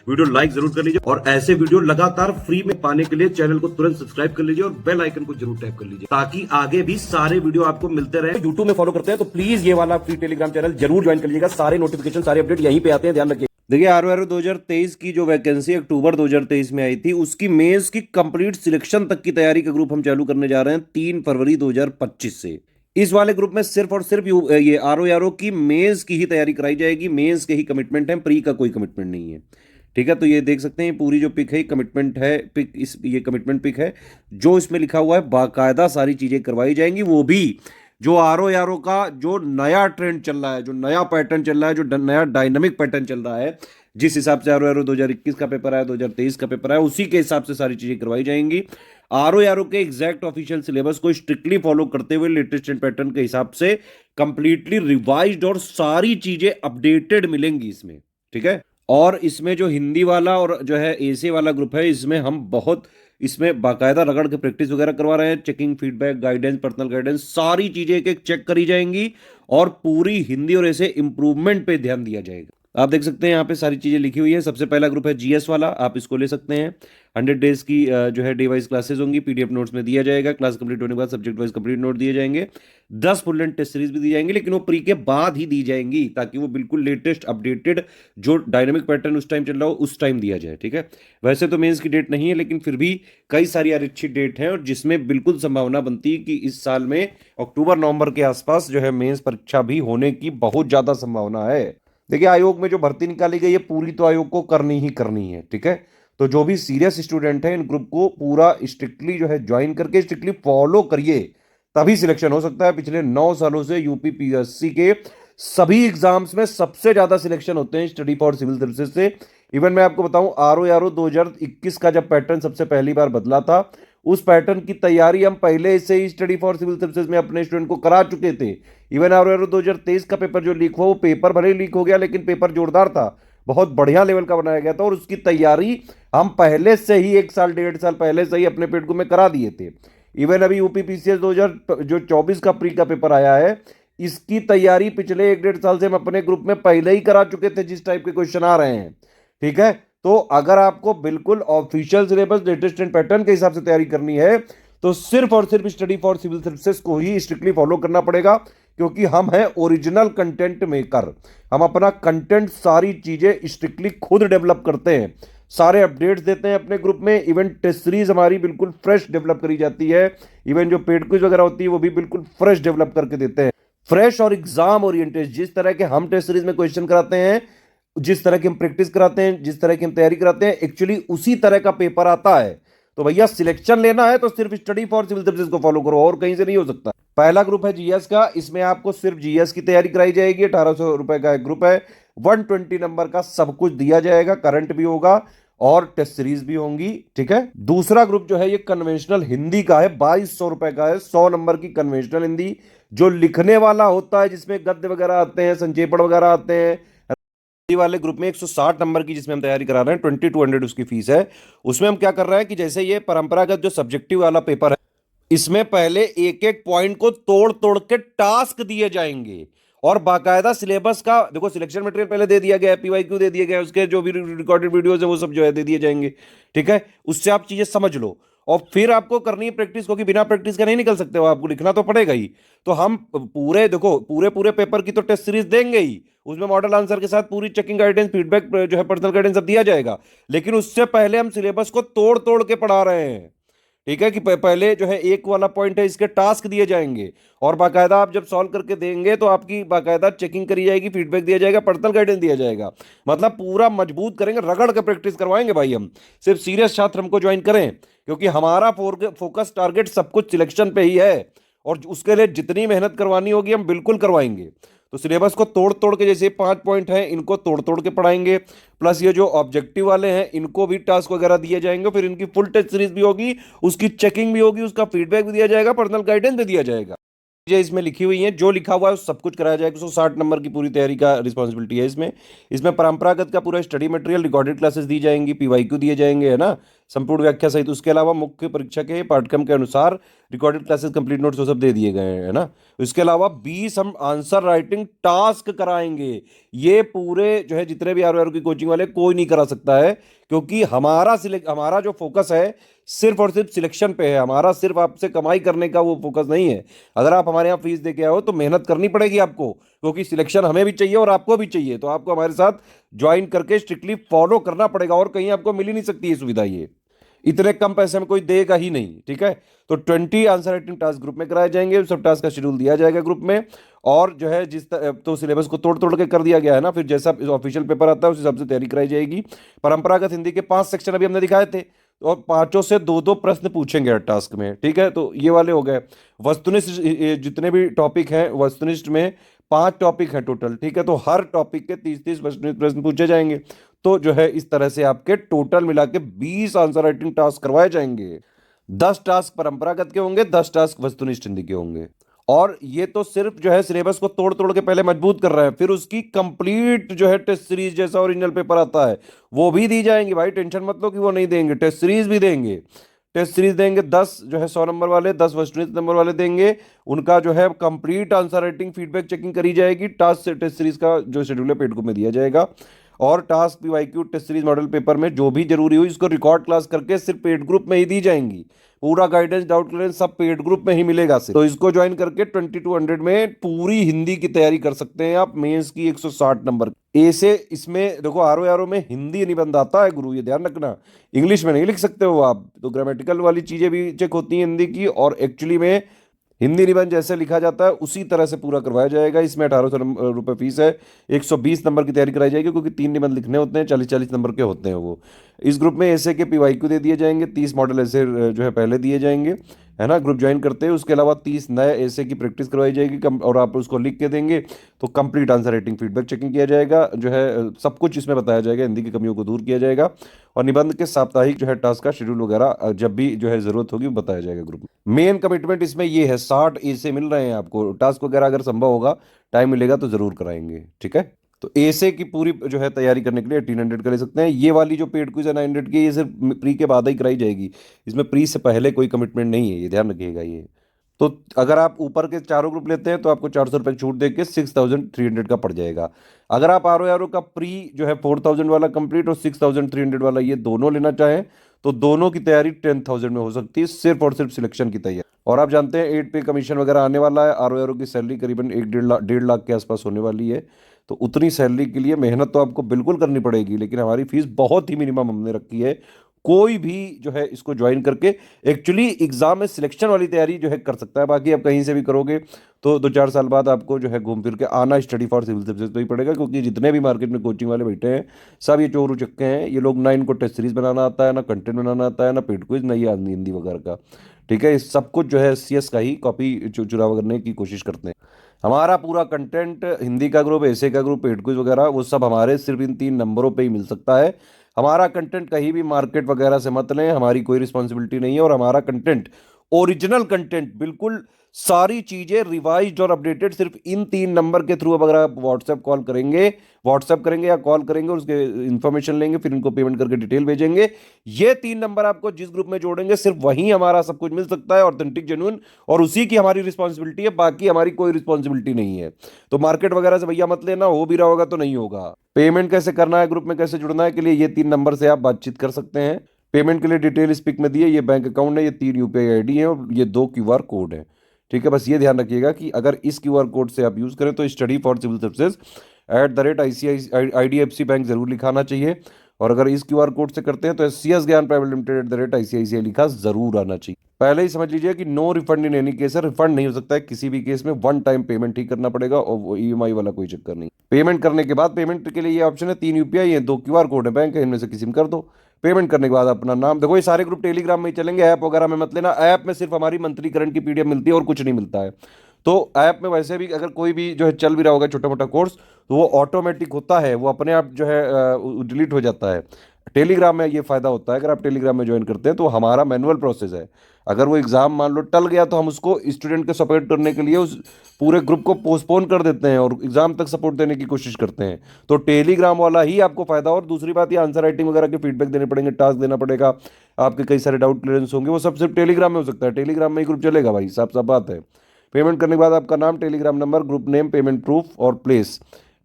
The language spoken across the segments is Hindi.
वीडियो लाइक जरूर कर लीजिए और ऐसे वीडियो लगातार फ्री में पाने के लिए चैनल को तुरंत सब्सक्राइब कर लीजिए और बेल आइकन को जरूर टैप कर लीजिए ताकि आगे भी सारे वीडियो आपको मिलते रहे। यूट्यूब में फॉलो करते हैं तो प्लीज ये वाला फ्री टेलीग्राम चैनल जरूर ज्वाइन कर लीजिएगा। सारे नोटिफिकेशन सारे अपडेट यहीं पे आते हैं, ध्यान रखिए। देखिए ROR 2023 की जो वैकेंसी अक्टूबर 2023 में आई थी उसकी मेंस की कंप्लीट सिलेक्शन तक की तैयारी का ग्रुप हम चालू करने जा रहे हैं 3 फरवरी 2025 से। इस वाले ग्रुप में सिर्फ और सिर्फ ये ROR की मेंस की ही तैयारी कराई जाएगी। मेंस के ही कमिटमेंट है, प्री का कोई कमिटमेंट नहीं है। ठीक है, तो ये देख सकते हैं पूरी जो पिक है कमिटमेंट है, पिक इस ये कमिटमेंट पिक है। जो इसमें लिखा हुआ है बाकायदा सारी चीजें करवाई जाएंगी, वो भी जो ROR का जो नया ट्रेंड चल रहा है, जो नया पैटर्न चल रहा है, जो नया डायनामिक पैटर्न चल रहा है, जिस हिसाब से ROR 2021 का पेपर आया, 2023 का पेपर आया, उसी के हिसाब से सारी चीजें करवाई जाएंगी। ROR के एग्जैक्ट ऑफिशियल सिलेबस को स्ट्रिक्टली फॉलो करते हुए लेटेस्ट पैटर्न के हिसाब से कंप्लीटली रिवाइज्ड और सारी चीजें अपडेटेड मिलेंगी इसमें। ठीक है, और इसमें जो हिंदी वाला और जो है एसे वाला ग्रुप है, इसमें हम बहुत इसमें बाकायदा रगड़ के प्रैक्टिस वगैरह करवा रहे हैं। Checking, feedback, guidance, personal guidance, सारी चीजें एक एक चेक करी जाएंगी और पूरी हिंदी और ऐसे इंप्रूवमेंट पे ध्यान दिया जाएगा। आप देख सकते हैं यहाँ पे सारी चीजें लिखी हुई है। सबसे पहला ग्रुप है GS वाला, आप इसको ले सकते हैं। 100 डेज की जो है डे वाइज क्लासेस होंगी, PDF नोट्स में दिया जाएगा। क्लास कंप्लीट होने के बाद सब्जेक्ट वाइज कंप्लीट नोट दिए जाएंगे। 10 फुल लेंथ टेस्ट सीरीज भी दी जाएंगी, लेकिन वो प्री के बाद ही दी जाएंगी ताकि वो बिल्कुल लेटेस्ट अपडेटेड जो डायनामिक पैटर्न उस टाइम चल रहा हो उस टाइम दिया जाए। ठीक है, वैसे तो मेंस की डेट नहीं है, लेकिन फिर भी कई सारी आरक्षित डेट है और जिसमें बिल्कुल संभावना बनती है कि इस साल में अक्टूबर नवंबर के आसपास जो है मेंस परीक्षा भी होने की बहुत ज्यादा संभावना है। देखिए, आयोग में जो भर्ती निकाली गई है पूरी तो आयोग को करनी ही करनी है। ठीक है, तो जो भी सीरियस स्टूडेंट है इन ग्रुप को पूरा स्ट्रिक्टली जो है ज्वाइन करके स्ट्रिक्टली फॉलो करिए, तभी सिलेक्शन हो सकता है। पिछले 9 सालों से यूपी PSC के सभी एग्जाम्स में सबसे ज्यादा सिलेक्शन होते हैं स्टडी फॉर सिविल सर्विसेज से। इवन मैं आपको बताऊं, ROR 2021 का जब पैटर्न सबसे पहली बार बदला था, उस पैटर्न की तैयारी हम पहले से ही स्टडी फॉर सिविल सर्विसेज में अपने स्टूडेंट को करा चुके थे। इवन ROR 2023 का पेपर जो लीक हुआ, वो पेपर भले लीक हो गया लेकिन पेपर जोरदार था, बहुत बढ़िया लेवल का बनाया गया था और उसकी तैयारी हम पहले से ही 1 साल 1.5 साल पहले से ही अपने पेट में करा दिए थे। इवन अभी यूपी PCS 2024 का प्री का पेपर आया है, इसकी तैयारी पिछले 1.5 साल से हम अपने ग्रुप में पहले ही करा चुके थे जिस टाइप के क्वेश्चन आ रहे हैं। ठीक है, तो अगर आपको बिल्कुल ऑफिशियल सिलेबस लेटेस्ट पैटर्न के हिसाब से तैयारी करनी है तो सिर्फ और सिर्फ स्टडी फॉर सिविल सर्विसेज को ही स्ट्रिक्टली फॉलो करना पड़ेगा, क्योंकि हम हैं ओरिजिनल कंटेंट मेकर। हम अपना कंटेंट सारी चीजें स्ट्रिक्टली खुद डेवलप करते हैं, सारे अपडेट्स देते हैं अपने ग्रुप में। इवन टेस्ट सीरीज हमारी बिल्कुल फ्रेश डेवलप करी जाती है। इवन जो पेड क्विज वगैरह होती है वो भी बिल्कुल फ्रेश डेवलप करके देते हैं। फ्रेश और एग्जाम ओरिएंटेड जिस तरह के हम टेस्ट सीरीज में क्वेश्चन कराते हैं, जिस तरह की हम प्रैक्टिस कराते हैं, जिस तरह की हम तैयारी कराते हैं, एक्चुअली उसी तरह का पेपर आता है। तो भैया सिलेक्शन लेना है तो सिर्फ स्टडी फॉर सिविल सर्विसेज को फॉलो करो, और कहीं से नहीं हो सकता। पहला ग्रुप है GS का, इसमें आपको सिर्फ GS की तैयारी कराई जाएगी। 1800 रुपए का एक ग्रुप है, 120 नंबर का सब कुछ दिया जाएगा, करंट भी होगा और टेस्ट सीरीज भी होंगी। ठीक है, दूसरा ग्रुप जो है ये कन्वेंशनल हिंदी का है, 2200 रुपए का है, 100 नंबर की कन्वेंशनल हिंदी जो लिखने वाला होता है, जिसमें गद्य वगैरह आते हैं, संक्षेपण वगैरह आते हैं। वाले ग्रुप में 160 नंबर की जिसमें हम तैयारी करा रहे हैं, 2200 उसकी फीस है। उसमें हम क्या कर रहे हैं कि जैसे ये परंपरागत जो सब्जेक्टिव वाला पेपर है, इसमें पहले एक एक पॉइंट को तोड़ तोड़ के टास्क दिए जाएंगे और बाकायदा सिलेबस का देखो सिलेक्शन मटेरियल पहले दे दिया गया है, PYQ दे दिया गया है, उसके जो भी रिकॉर्डेड वीडियोस है वो सब जो है दे दिए जाएंगे। ठीक है, उससे आप चीजें समझ लो और फिर आपको करनी है प्रैक्टिस, क्योंकि बिना प्रैक्टिस के नहीं निकल सकते हो, आपको लिखना तो पड़ेगा ही। तो हम पूरे देखो पूरे पेपर की तो टेस्ट सीरीज देंगे ही, उसमें मॉडल आंसर के साथ पूरी चेकिंग गाइडेंस, फीडबैक जो है पर्सनल गाइडेंस सब दिया जाएगा, लेकिन उससे पहले हम सिलेबस को तोड़ तोड़ के पढ़ा रहे हैं। ठीक है, कि पहले जो है एक वाला पॉइंट है इसके टास्क दिए जाएंगे और बाकायदा आप जब सॉल्व करके देंगे तो आपकी बाकायदा चेकिंग करी जाएगी, फीडबैक दिया जाएगा, पर्सनल गाइडेंस दिया जाएगा। मतलब पूरा मजबूत करेंगे, रगड़ के प्रैक्टिस करवाएंगे भाई हम। सिर्फ सीरियस छात्र हमको ज्वाइन करें, क्योंकि हमारा फोकस टारगेट सब कुछ सिलेक्शन पे ही है और उसके लिए जितनी मेहनत करवानी होगी हम बिल्कुल करवाएंगे। तो सिलेबस को तोड़ तोड़ के, जैसे 5 पॉइंट हैं इनको तोड़ तोड़ के पढ़ाएंगे, प्लस ये जो ऑब्जेक्टिव वाले हैं इनको भी टास्क वगैरह दिए जाएंगे, फिर इनकी फुल टेस्ट सीरीज भी होगी, उसकी चेकिंग भी होगी, उसका फीडबैक भी दिया जाएगा, पर्सनल गाइडेंस भी दिया जाएगा। चीजें इसमें लिखी हुई हैं, जो लिखा हुआ है सब कुछ कराया जाएगा। 160 नंबर की पूरी तैयारी का रिस्पॉन्सिबिलिटी है इसमें। इसमें परंपरागत का पूरा स्टडी मटेरियल, रिकॉर्डेड क्लासेस दी जाएंगी, पीवाईक्यू दिए जाएंगे, है ना, संपूर्ण व्याख्या सहित। उसके अलावा मुख्य परीक्षा के पाठ्यक्रम के अनुसार रिकॉर्डेड क्लासेस, कंप्लीट नोट्स, वो सब दे दिए गए हैं, है ना। इसके अलावा 20 हम आंसर राइटिंग टास्क कराएंगे। ये पूरे जो है जितने भी आर की कोचिंग वाले, कोई नहीं करा सकता है, क्योंकि हमारा जो फोकस है सिर्फ और सिर्फ सिलेक्शन पे है। हमारा सिर्फ आपसे कमाई करने का वो फोकस नहीं है। अगर आप हमारे यहाँ फीस दे के आओ तो मेहनत करनी पड़ेगी आपको, क्योंकि सिलेक्शन हमें भी चाहिए और आपको भी चाहिए। तो आपको हमारे साथ ज्वाइन करके स्ट्रिक्टली फॉलो करना पड़ेगा, और कहीं आपको मिल ही नहीं सकती ये सुविधा। ये इतने कम पैसे में कोई देगा ही नहीं, ठीक है। तो 20 आंसर राइटिंग टास्क ग्रुप में कराए जाएंगे, सब टास्क का शेड्यूल दिया जाएगा ग्रुप में। और जो है तो सिलेबस को तोड़ तोड़ के कर दिया गया है ना, फिर जैसा ऑफिशियल पेपर आता है उस हिसाब से तैयारी कराई जाएगी। परंपरागत हिंदी के 5 सेक्शन अभी हमने दिखाए थे, और पांचों से दो दो प्रश्न पूछेंगे हर टास्क में, ठीक है। तो ये वाले हो गए वस्तुनिष्ठ। जितने भी टॉपिक हैं वस्तुनिष्ठ में 5 टॉपिक हैं टोटल, ठीक है। तो हर टॉपिक के 30-30 वस्तुनिष्ठ प्रश्न पूछे जाएंगे। तो जो है इस तरह से आपके टोटल मिला के 20 आंसर राइटिंग टास्क करवाए जाएंगे। 10 टास्क परंपरागत के होंगे, 10 टास्क वस्तुनिष्ठ हिंदी के होंगे। और ये तो सिर्फ जो है सिलेबस को तोड़ तोड़ के पहले मजबूत कर रहे हैं, फिर उसकी कंप्लीट जो है टेस्ट सीरीज जैसा ओरिजिनल पेपर आता है वो भी दी जाएंगे। भाई टेंशन मत लो कि वो नहीं देंगे, टेस्ट सीरीज भी देंगे। टेस्ट सीरीज देंगे 10 जो है 100 नंबर वाले, 10 वस्तुनिष्ठ नंबर वाले देंगे। उनका जो है complete answer writing feedback checking करी जाएगी। टास्क से टेस्ट सीरीज का जो शेड्यूल है पेड ग्रुप में दिया जाएगा। और task PYQ test series model paper में जो भी जरूरी हुई इसको रिकॉर्ड क्लास करके सिर्फ पेड ग्रुप में ही दी जाएंगी। पूरा गाइडेंस, डाउट क्लियरेंस सब पेड ग्रुप में ही मिलेगा सिर्फ। तो इसको ज्वाइन करके 2200 में पूरी हिंदी की तैयारी कर सकते हैं आप, मेंस की 160 नंबर। ए से इसमें देखो आर में हिंदी निबंध आता है गुरु, ये ध्यान रखना। इंग्लिश में नहीं लिख सकते हो आप, तो ग्रामेटिकल वाली चीजें भी चेक होती हैं हिंदी की, और एक्चुअली में हिंदी निबंध जैसे लिखा जाता है उसी तरह से पूरा करवाया जाएगा। इसमें 1800 रुपये फीस है। 120 नंबर की तैयारी कराई जाएगी, क्योंकि 3 निबंध लिखने होते हैं, 40-40 नंबर के होते हैं वो। इस ग्रुप में ऐसे के पीवाईक्यू दे दिए जाएंगे, 30 मॉडल ऐसे जो है पहले दिए जाएंगे, है ना, ग्रुप ज्वाइन करते हैं। उसके अलावा 30 नए ऐसे की प्रैक्टिस करवाई जाएगी, और आप उसको लिख के देंगे तो complete answer writing feedback checking किया जाएगा। जो है सब कुछ इसमें बताया जाएगा, हिंदी की कमियों को दूर किया जाएगा। और निबंध के साप्ताहिक जो है टास्क का शेड्यूल वगैरह जब भी जो है जरूरत होगी वो बताया जाएगा ग्रुप में। मेन कमिटमेंट इसमें ये है, 60 ए से मिल रहे हैं आपको। टास्क वगैरह अगर संभव होगा, टाइम मिलेगा तो जरूर कराएंगे, ठीक है। तो एसे की पूरी जो है तैयारी करने के लिए 1800 का ले सकते हैं। ये वाली जो पेड क्विज है 900 की, ये सिर्फ प्री के बाद ही कराई जाएगी। इसमें प्री से पहले कोई कमिटमेंट नहीं है, ये ध्यान रखिएगा ये। तो अगर आप ऊपर के चारों ग्रुप लेते हैं तो आपको 400 रुपये छूट देके 6300 का पड़ जाएगा। अगर आप आर का प्री जो है 4000 वाला कंप्लीट और 6300 वाला ये दोनों लेना चाहें तो दोनों की तैयारी 10,000 में हो सकती है, सिर्फ और सिर्फ सिलेक्शन की तैयारी। और आप जानते हैं 8 पे कमीशन वगैरह आने वाला है। आर की सैलरी करीबन 1-1.5 लाख के आसपास होने वाली है। तो उतनी सैलरी के लिए मेहनत तो आपको बिल्कुल करनी पड़ेगी, लेकिन हमारी फीस बहुत ही मिनिमम हमने रखी है। कोई भी जो है इसको ज्वाइन करके एक्चुअली एग्जाम में सिलेक्शन वाली तैयारी जो है कर सकता है। बाकी आप कहीं से भी करोगे तो 2-4 साल बाद आपको जो है घूम फिर के आना स्टडी फॉर सिविल सर्विसेज तो ही पड़ेगा, क्योंकि जितने भी मार्केट में कोचिंग वाले बैठे हैं सब ये चोर उचक्के हैं। ये लोग ना इनको टेस्ट सीरीज बनाना आता है, ना कंटेंट बनाना आता है, ना पेड क्विज, ना ये हिंदी वगैरह का, ठीक है। इस सब कुछ जो है CS का ही कॉपी चुरा करने की कोशिश करते हैं। हमारा पूरा कंटेंट हिंदी का ग्रुप, ऐसे का ग्रुप, पेड क्विज वगैरह वो सब हमारे सिर्फ इन 3 नंबरों पे ही मिल सकता है। हमारा कंटेंट कहीं भी मार्केट वगैरह से मत लें, हमारी कोई रिस्पॉन्सिबिलिटी नहीं है। और हमारा कंटेंट ओरिजिनल कंटेंट, बिल्कुल सारी चीजें रिवाइज्ड और अपडेटेड सिर्फ इन 3 नंबर के थ्रू। अगर आप व्हाट्सएप करेंगे या कॉल करेंगे, उसके इन्फॉर्मेशन लेंगे, फिर इनको पेमेंट करके डिटेल भेजेंगे, ये 3 नंबर आपको जिस ग्रुप में जोड़ेंगे सिर्फ वहीं हमारा सब कुछ मिल सकता है, ऑथेंटिक, जेन्युइन, और उसी की हमारी रिस्पॉन्सिबिलिटी है। बाकी हमारी कोई रिस्पॉन्सिबिलिटी नहीं है। तो मार्केट वगैरह से भैया मत लेना, हो भी रहा होगा तो नहीं होगा। पेमेंट कैसे करना है, ग्रुप में कैसे जुड़ना है, के लिए ये 3 नंबर से आप बातचीत कर सकते हैं। पेमेंट के लिए डिटेल इस पिक में दी है। ये बैंक अकाउंट है, ये 3 UPI ID है, और ये 2 QR कोड है, ठीक है। बस ये ध्यान रखिएगा कि अगर इस QR कोड से आप यूज करें तो study for civil services @ICICI bank जरूर लिखाना चाहिए। और अगर इस QR कोड से करते हैं तो CS ज्ञान प्राइवेट लिमिटेड @ICICI लिखा जरूर आना चाहिए। पहले ही समझ लीजिए कि no refund in any case है, रिफंड नहीं हो सकता है किसी भी केस में। 1 टाइम पेमेंट ही करना पड़ेगा, और वो EMI वाला कोई चक्कर नहीं। पेमेंट करने के बाद पेमेंट के लिए ये ऑप्शन है, 3 UPI है, 2 QR कोड है, बैंक है, इनमें से किसी में कर दो। पेमेंट करने के बाद अपना नाम, देखो ये सारे ग्रुप टेलीग्राम में ही चलेंगे, ऐप वगैरह में मत लेना। ऐप में सिर्फ हमारी मंथली करंट की PDF मिलती है और कुछ नहीं मिलता है। तो ऐप में वैसे भी अगर कोई भी जो है चल भी रहा होगा छोटा मोटा कोर्स, तो वो ऑटोमेटिक होता है, वो अपने आप जो है डिलीट हो जाता है। टेलीग्राम में ये फायदा होता है, अगर आप टेलीग्राम में ज्वाइन करते हैं तो हमारा मैनुअल प्रोसेस है। अगर वो एग्जाम मान लो टल गया तो हम उसको स्टूडेंट को सपोर्ट करने के लिए उस पूरे ग्रुप को पोस्टपोन कर देते हैं और एग्जाम तक सपोर्ट देने की कोशिश करते हैं। तो टेलीग्राम वाला ही आपको फायदा। और दूसरी बात, ये आंसर राइटिंग वगैरह के फीडबैक देने पड़ेंगे, टास्क देना पड़ेगा, आपके कई सारे डाउट क्लियरेंस होंगे, वो सब सिर्फ टेलीग्राम में हो सकता है। टेलीग्राम में ही ग्रुप चलेगा भाई, साफ साफ बात है। पेमेंट करने के बाद आपका नाम, Telegram number, group name, payment proof और प्लेस।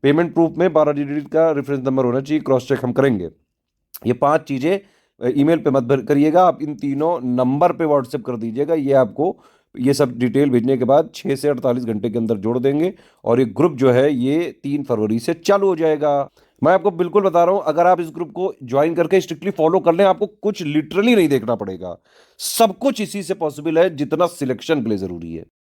पेमेंट प्रूफ में 12 डिजिट का रेफरेंस नंबर होना चाहिए, क्रॉस चेक हम करेंगे। ये 5 चीज़ें ईमेल पे मत भर करिएगा, आप इन तीनों नंबर पे व्हाट्सएप कर दीजिएगा। ये आपको ये सब डिटेल भेजने के बाद 6 से 48 घंटे के अंदर जोड़ देंगे और ये ग्रुप जो है ये 3 फरवरी से चालू हो जाएगा। मैं आपको बिल्कुल बता रहा हूं, अगर आप इस ग्रुप को ज्वाइन करके स्ट्रिक्टली फॉलो कर लें, आपको कुछ लिटरली नहीं देखना पड़ेगा। सब कुछ इसी से पॉसिबल है जितना सिलेक्शन के लिए जरूरी है।